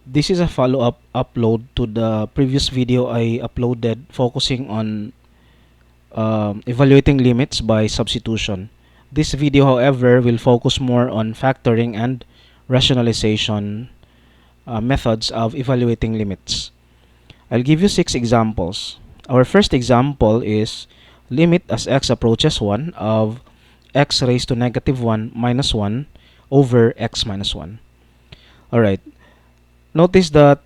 This is a follow-up upload to the previous video I uploaded focusing on evaluating limits by substitution. This video, however, will focus more on factoring and rationalization methods of evaluating limits. I'll give you 6 examples. Our first example is limit as x approaches 1 of x raised to negative 1 minus 1 over x minus 1. Alright, notice that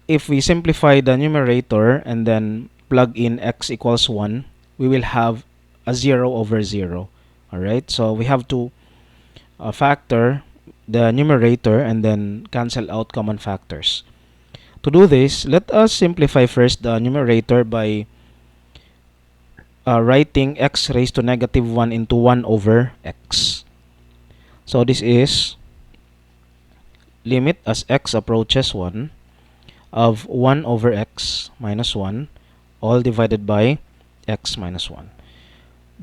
if we simplify the numerator and then plug in x equals 1, we will have a 0 over 0. Alright, so we have to factor the numerator and then cancel out common factors. To do this, let us simplify first the numerator by writing x raised to negative 1 into 1 over x. So this is limit as x approaches 1 of 1 over x minus 1 all divided by x minus 1.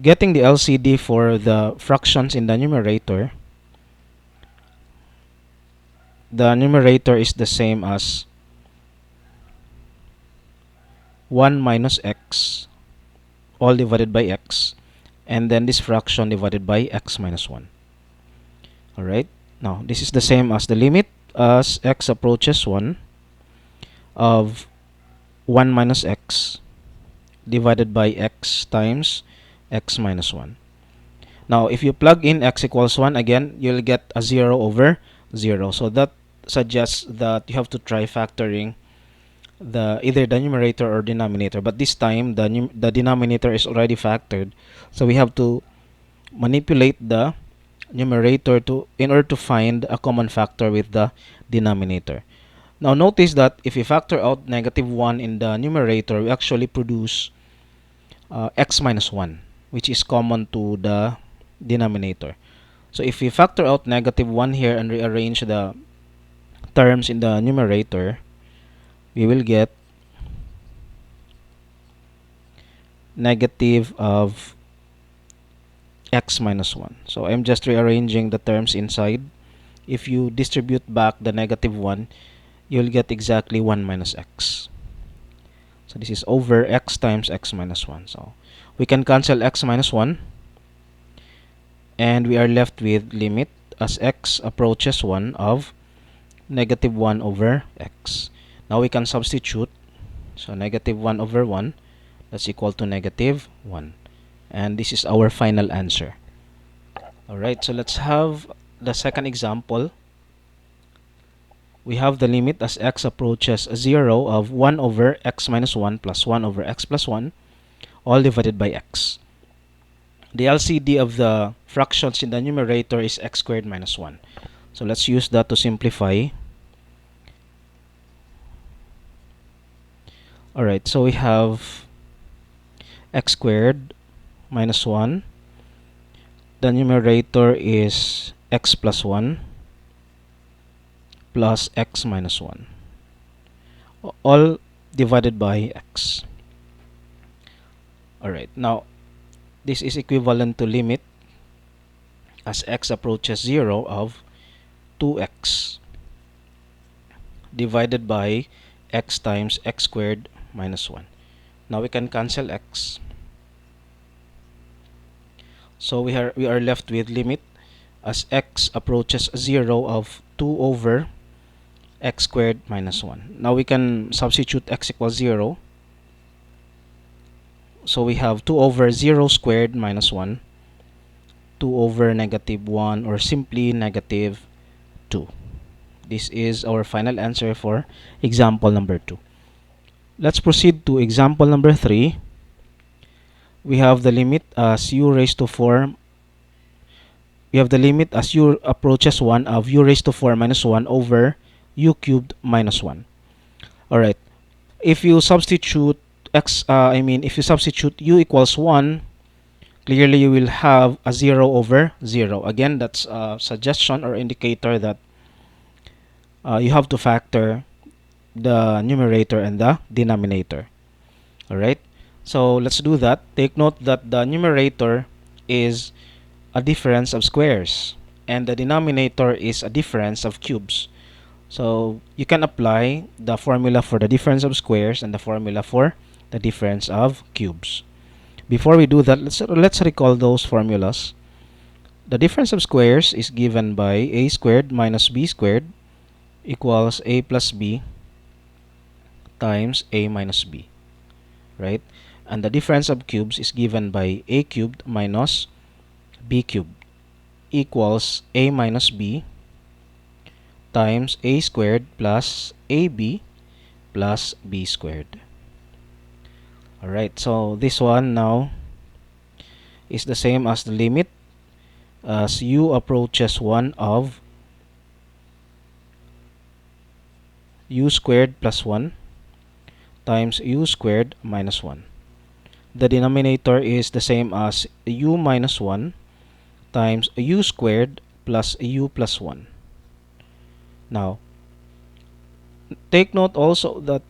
Getting the LCD for the fractions in the numerator is the same as 1 minus x all divided by x, and then this fraction divided by x minus 1. Alright, now this is the same as the limit as x approaches 1 of 1 minus x divided by x times x minus 1. Now if you plug in x equals 1 again, you'll get a 0 over 0. So that suggests that you have to try factoring either the numerator or denominator, but this time the denominator is already factored, so we have to manipulate the numerator in order to find a common factor with the denominator. Now notice that if we factor out negative 1 in the numerator, we actually produce x minus 1, which is common to the denominator. So if we factor out negative 1 here and rearrange the terms in the numerator, we will get negative of x minus 1. So I'm just rearranging the terms inside. If you distribute back the negative 1, you'll get exactly 1 minus x. So this is over x times x minus 1. So we can cancel x minus 1, and we are left with limit as x approaches 1 of negative 1 over x. Now we can substitute. So negative 1 over 1, that's equal to negative 1. And this is our final answer. Alright, so let's have the second example. We have the limit as x approaches 0 of 1 over x minus 1 plus 1 over x plus 1 all divided by x. The LCD of the fractions in the numerator is x squared minus 1. So let's use that to simplify. Alright, so we have x squared minus 1. The numerator is x plus 1 plus x minus 1 all divided by x. Alright, now this is equivalent to limit as x approaches 0 of 2x divided by x times x squared minus 1. Now we can cancel x. So we are left with limit as x approaches 0 of 2 over x squared minus 1. Now we can substitute x equals 0. So we have 2 over 0 squared minus 1, 2 over negative 1, or simply negative 2. This is our final answer for example number 2. Let's proceed to example number 3. We have the limit as u raised to 4. We have the limit as u approaches 1 of u raised to 4 minus 1 over u cubed minus 1. Alright, if you substitute if you substitute u equals 1, clearly you will have a 0 over 0. Again, that's a suggestion or indicator that you have to factor the numerator and the denominator. Alright, so let's do that. Take note that the numerator is a difference of squares and the denominator is a difference of cubes. So you can apply the formula for the difference of squares and the formula for the difference of cubes. Before we do that, let's recall those formulas. The difference of squares is given by a squared minus b squared equals a plus b times a minus b, right? And the difference of cubes is given by a cubed minus b cubed equals a minus b times a squared plus ab plus b squared. Alright, so this one now is the same as the limit as u approaches 1 of u squared plus 1 times u squared minus 1. The denominator is the same as u minus 1 times u squared plus u plus 1. Now, take note also that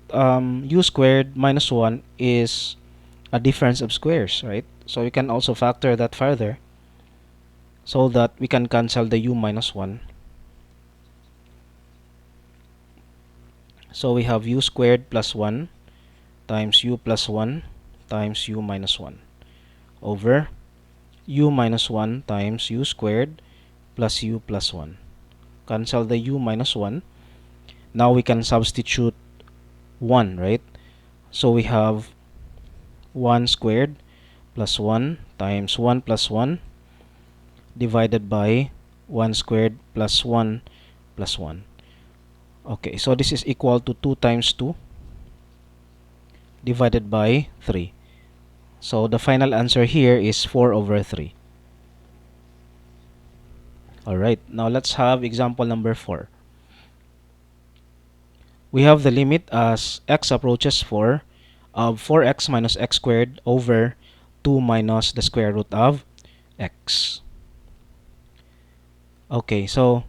u squared minus 1 is a difference of squares, right? So you can also factor that further so that we can cancel the u minus 1. So we have u squared plus 1 times u plus 1 times u minus 1 over u minus 1 times u squared plus u plus 1. Cancel the u minus 1. Now we can substitute 1, right? So we have 1 squared plus 1 times 1 plus 1 divided by 1 squared plus 1 plus 1. Okay, so this is equal to 2 times 2 divided by 3. So the final answer here is 4 over 3. Alright, now let's have example number 4. We have the limit as x approaches 4 of 4x minus x squared over 2 minus the square root of x. Okay, so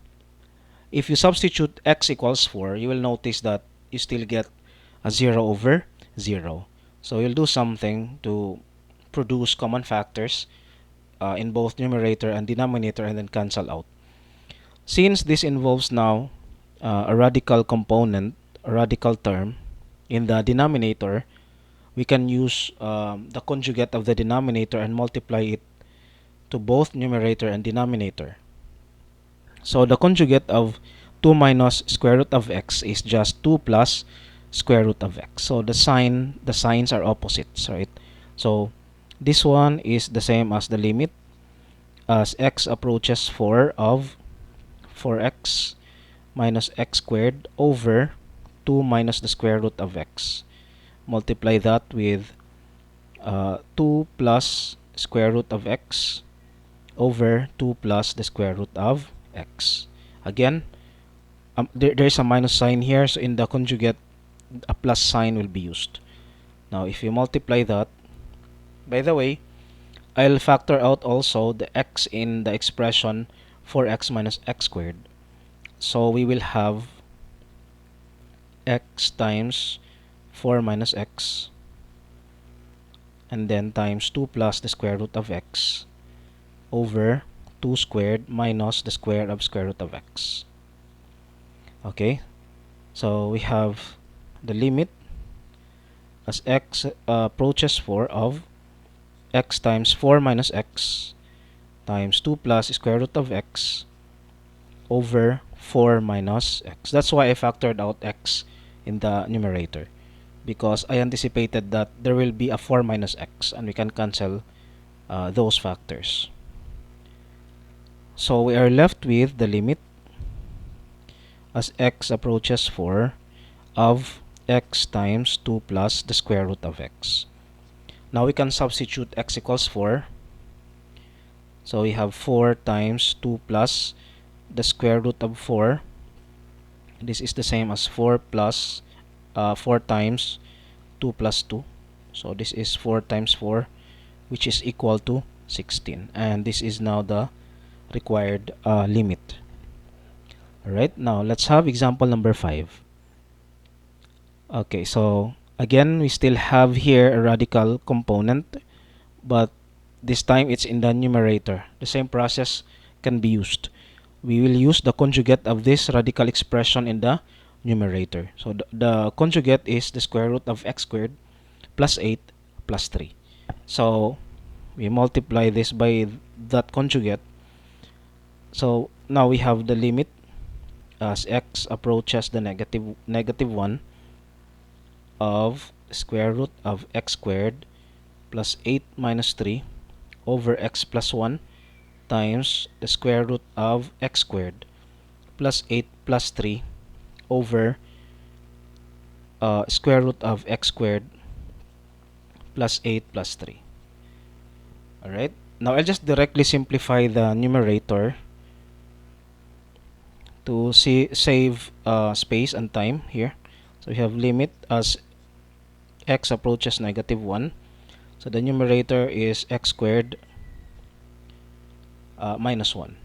if you substitute x equals 4, you will notice that you still get a 0 over 0. So you'll do something to produce common factors in both numerator and denominator and then cancel out. Since this involves now a radical component, a radical term in the denominator, we can use the conjugate of the denominator and multiply it to both numerator and denominator. So the conjugate of 2 minus square root of x is just 2 plus square root of x. So the signs are opposites, right? So this one is the same as the limit as x approaches 4 of 4x minus x squared over 2 minus the square root of x. Multiply that with 2 plus square root of x over 2 plus the square root of x. Again, there's a minus sign here, so in the conjugate, a plus sign will be used. Now, if you multiply that, by the way, I'll factor out also the x in the expression 4x minus x squared. So we will have x times 4 minus x and then times 2 plus the square root of x over 2 squared minus the square of square root of x. Okay, so we have the limit as x approaches 4 of x times 4 minus x times 2 plus square root of x over 4 minus x. That's why I factored out x in the numerator, because I anticipated that there will be a 4 minus x and we can cancel those factors. So we are left with the limit as x approaches 4 of x times 2 plus the square root of x. Now we can substitute x equals 4. So we have 4 times 2 plus the square root of 4. This is the same as 4 plus 4 times 2 plus 2. So this is 4 times 4, which is equal to 16. And this is now the required limit. Alright, now let's have example number 5. Okay, so again, we still have here a radical component, but this time it's in the numerator. The same process can be used. we will use the conjugate of this radical expression in the numerator. So the conjugate is the square root of x squared plus 8 plus 3. So we multiply this by that conjugate. So now we have the limit as x approaches the negative 1 of square root of x squared plus 8 minus 3 over x plus 1 times the square root of x squared plus 8 plus 3 over square root of x squared plus 8 plus 3. Alright, now I'll just directly simplify the numerator to save space and time here. So we have limit as x approaches negative 1. So the numerator is x squared minus 1.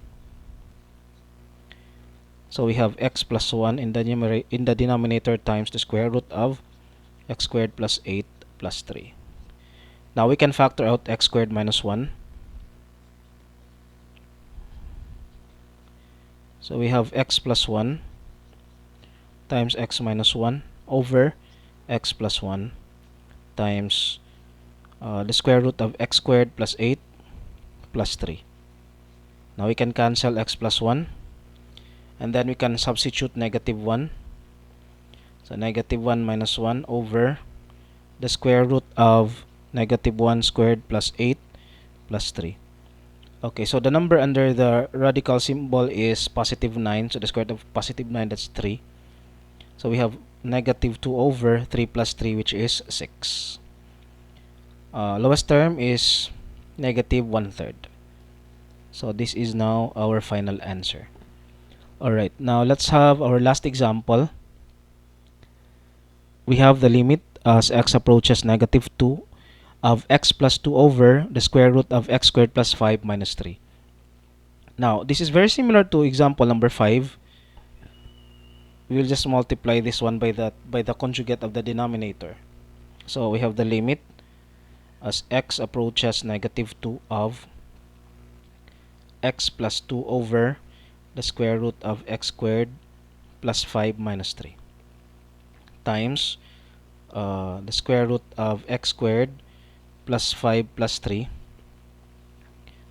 So we have x plus 1 in the denominator times the square root of x squared plus 8 plus 3. Now we can factor out x squared minus 1. So we have x plus 1 times x minus 1 over x plus 1 times the square root of x squared plus 8 plus 3. Now we can cancel x plus 1, and then we can substitute negative 1. So negative 1 minus 1 over the square root of negative 1 squared plus 8 plus 3. Okay, so the number under the radical symbol is positive 9. So the square root of positive 9, that's 3. So we have negative 2 over 3 plus 3, which is 6. Lowest term is negative 1/3. So this is now our final answer. Alright, now let's have our last example. We have the limit as x approaches negative 2 of x plus 2 over the square root of x squared plus 5 minus 3. Now, this is very similar to example number 5. We will just multiply this one by the conjugate of the denominator. So we have the limit as x approaches negative 2 of x plus 2 over the square root of x squared plus 5 minus 3 times the square root of x squared plus 5 plus 3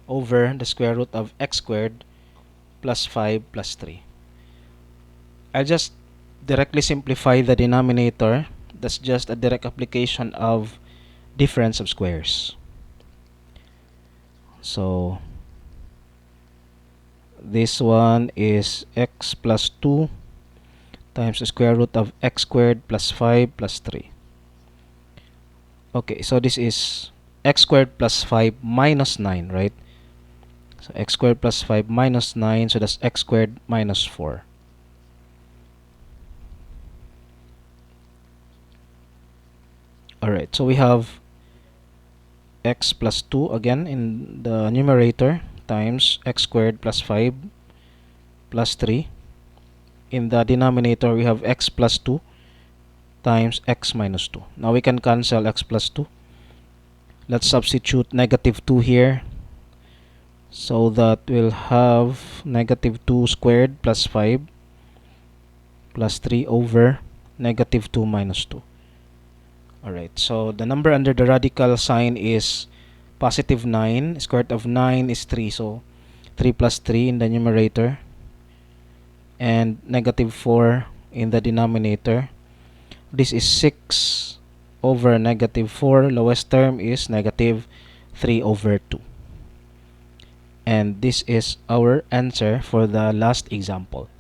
over the square root of x squared plus 5 plus 3. I'll just directly simplify the denominator. That's just a direct application of difference of squares. So this one is x plus 2 times the square root of x squared plus 5 plus 3. Okay, so this is x squared plus 5 minus 9, right? So x squared plus 5 minus 9, so that's x squared minus 4. Alright, so we have x plus 2 again in the numerator times x squared plus 5 plus 3. In the denominator, we have x plus 2 times x minus 2. Now we can cancel x plus 2. Let's substitute negative 2 here. So that we'll have negative 2 squared plus 5 plus 3 over negative 2 minus 2. Alright, so the number under the radical sign is positive 9. Square root of 9 is 3. So 3 plus 3 in the numerator and negative 4 in the denominator. This is 6 over negative 4. Lowest term is negative 3 over 2. And this is our answer for the last example.